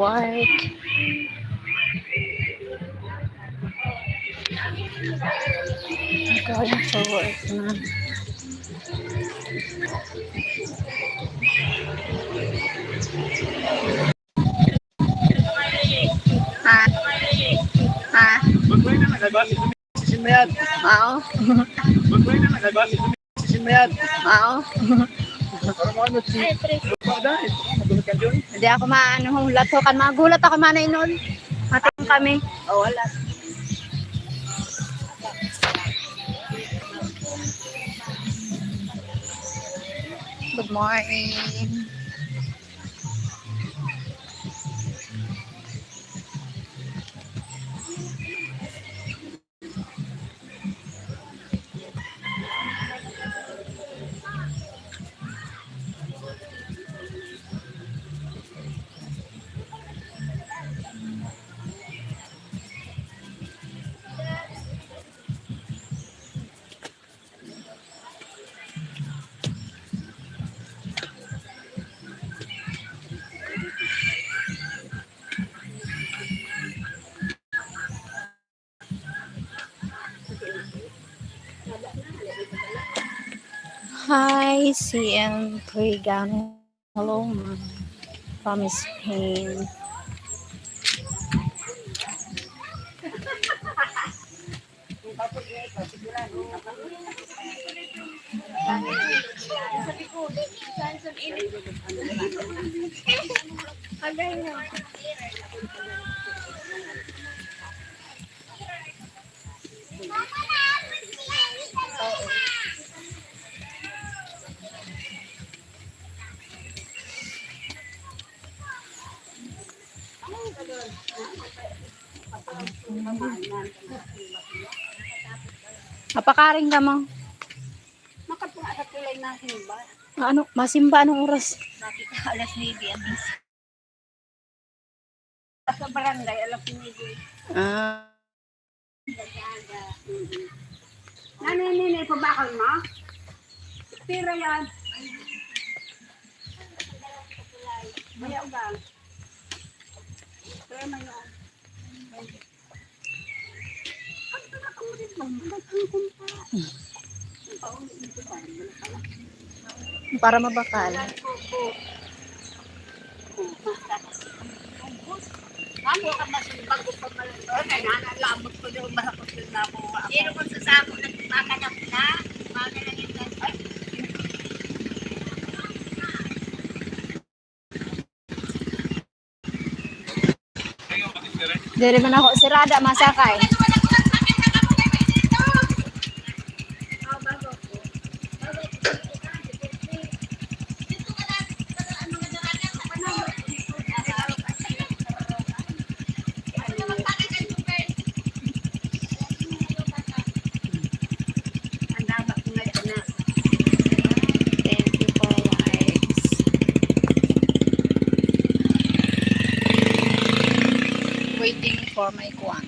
Work. Going for work na. Ha? Ha? Bagay na nagabasi sisin mo yan. Oo. Bagay na nagabasi sisin mo yan. Oo. Para mo ano si dahil magulat ka dyan. Hindi ako maano hulat ho kan magulat ako manay noon. Mating kami. Oh, wala. Good morning. Hi, CM Trigano. Hello, ma'am. From Spain. Apakaring ka mo? Makapunga sa tulay na simba. Ano, masimba anong oras? Nakita alas 9 ang misa. Sa barangay, alas 9. Ah, Gaga. Nanay, pabakal mo? Tira yan. Maya ugang. Tira mo yun. Ang pinakamulit mo, ang kumpa. para mabakal. Ako ka masimbag ko pa pala. Kaya nanalamot ko yung malakot yung nakuha. Sino kung sasamo na makanap na? Makanap yung ay. Dere man ako sirada masakay. Thank you for likes. Waiting for my kwan.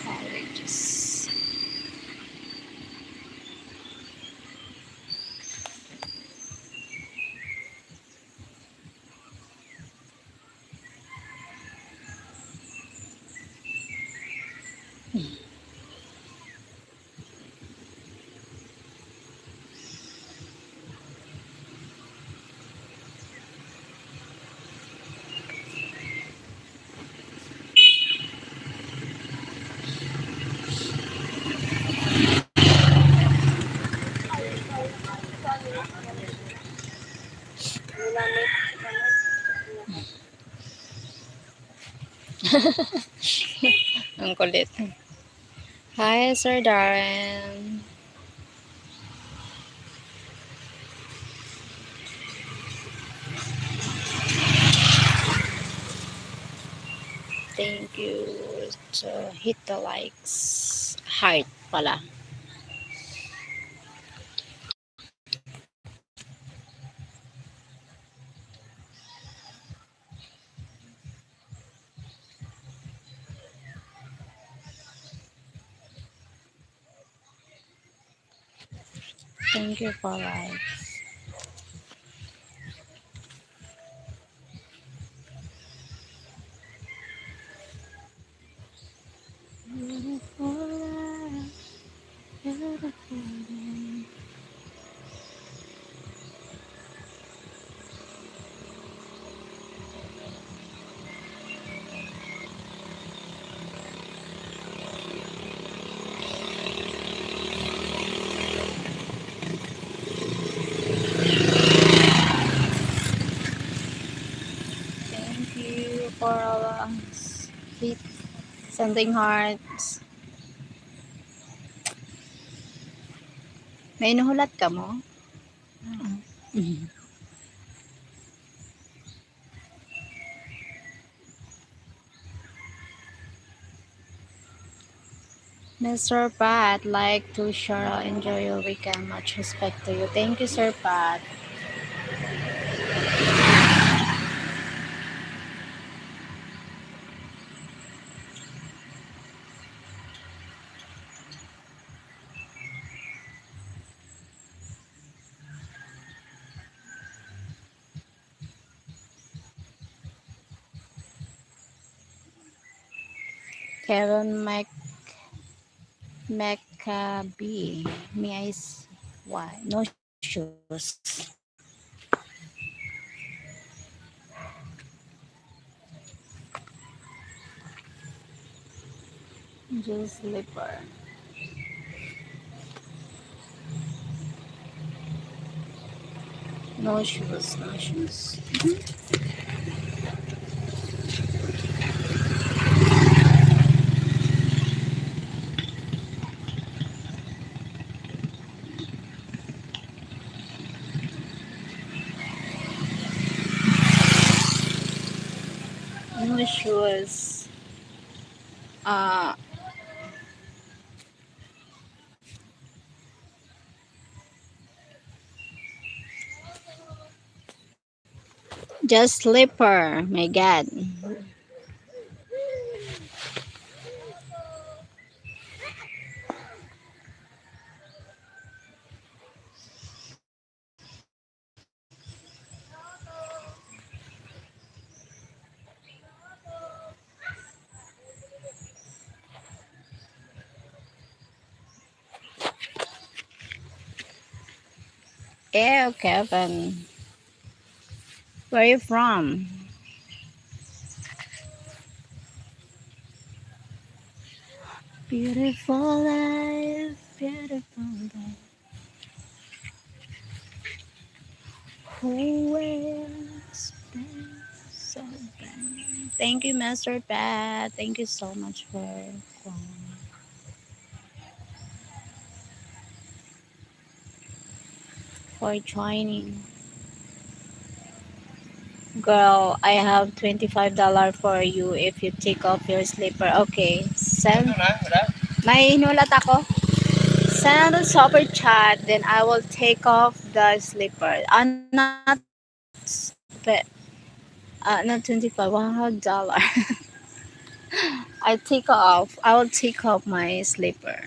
Colleges. Ang kulit. Hi, Sir Darren. Thank you. So, hit the likes. Heart pala. Thank you for likes. Beautiful life, beautiful day. Thank you for all hit sending hearts. May inuhulat ka mo? Mhm. Mr. Pat, like to Cheryl, enjoy your weekend. Much respect to you. Thank you, Sir Pat. Kevin Maccabee. May I why? No shoes. Just slipper. No shoes, no shoes. No shoes. Uh, just slipper. My God. Ew, Kevin. Where are you from? Beautiful life, beautiful life. Who else been so bad? Thank you, Master Pat. Thank you so much for joining. Girl, I have $25 for you if you take off your slipper. Okay, send. May hinulat ako. Send a super chat, then I will take off the slipper. But not 25, $100. I will take off my slipper.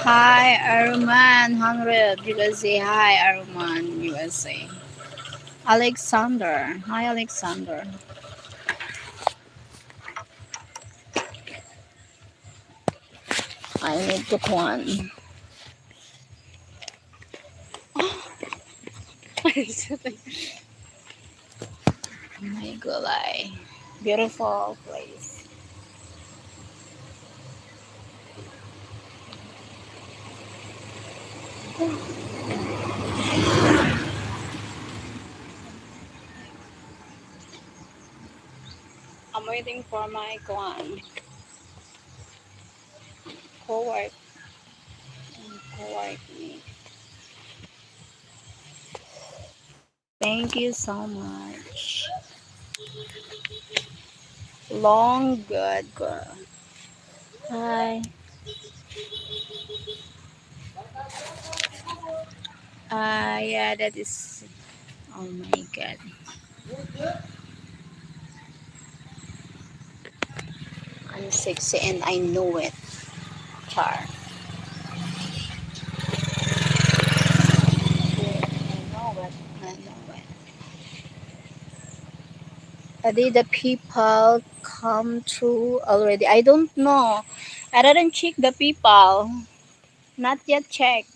Hi, Arman 100 USA. Hi, Arman USA. Alexander. Hi, Alexander. I need to one. My gulay. Beautiful place. I'm waiting for my co-work co-work me. Thank you so much. long. Good girl. Hi. Yeah, that is. Oh my God. I'm sexy and I know it. Char. Yeah, I know it. I know it. Did the people come through already? I don't know. I didn't check the people. Not yet check.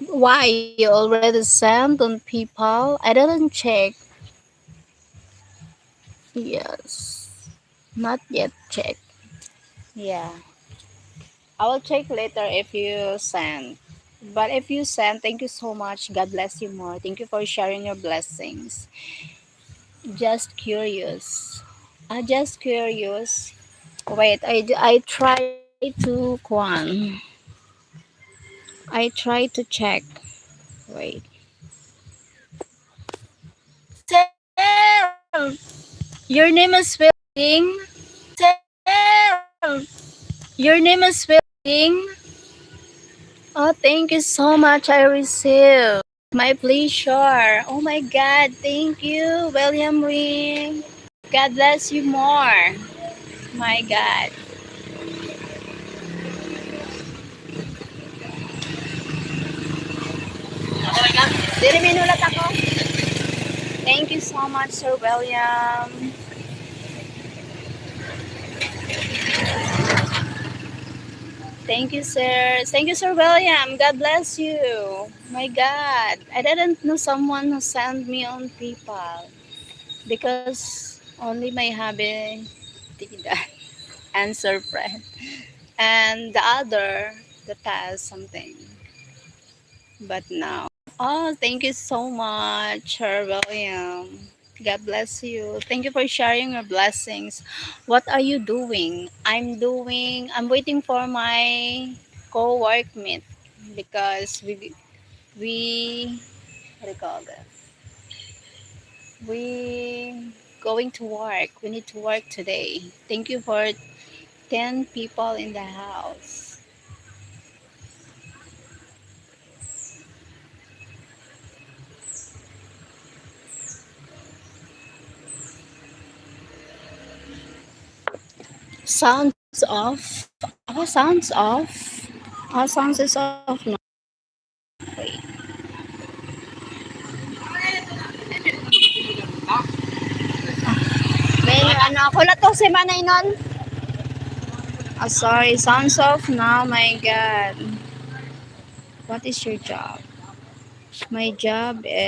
Why you already sent on people? I didn't check. Yes. Not yet check. Yeah. I will check later if you send. But if you send, thank you so much. God bless you more. Thank you for sharing your blessings. Just curious. Just curious. Wait, I try to Kwan. I try to check. Wait. Sarah, your name is spelling. Sarah, your name is spelling. Oh, thank you so much. I received. My pleasure. Oh my God. Thank you, William Ring. God bless you more. My God. Dili minulat ako. Thank you so much, Sir William. Thank you, sir. Thank you, Sir William. God bless you. My God. I didn't know someone who sent me on PayPal because only my hubby did that. Answer friend. And the other, the past something. But now. Oh, thank you so much, Sir William. God bless you. Thank you for sharing your blessings. What are you doing? I'm waiting for my co-work mate because we, what do you call that? We going to work. We need to work today. Thank you for 10 people in the house. Sounds off. Oh, sounds off. Oh, sounds is off now. Wait. May ano ako na to si Manay nun. Oh, sorry. Sounds off now. My God. What is your job? My job is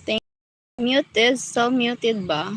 think mute is so muted ba?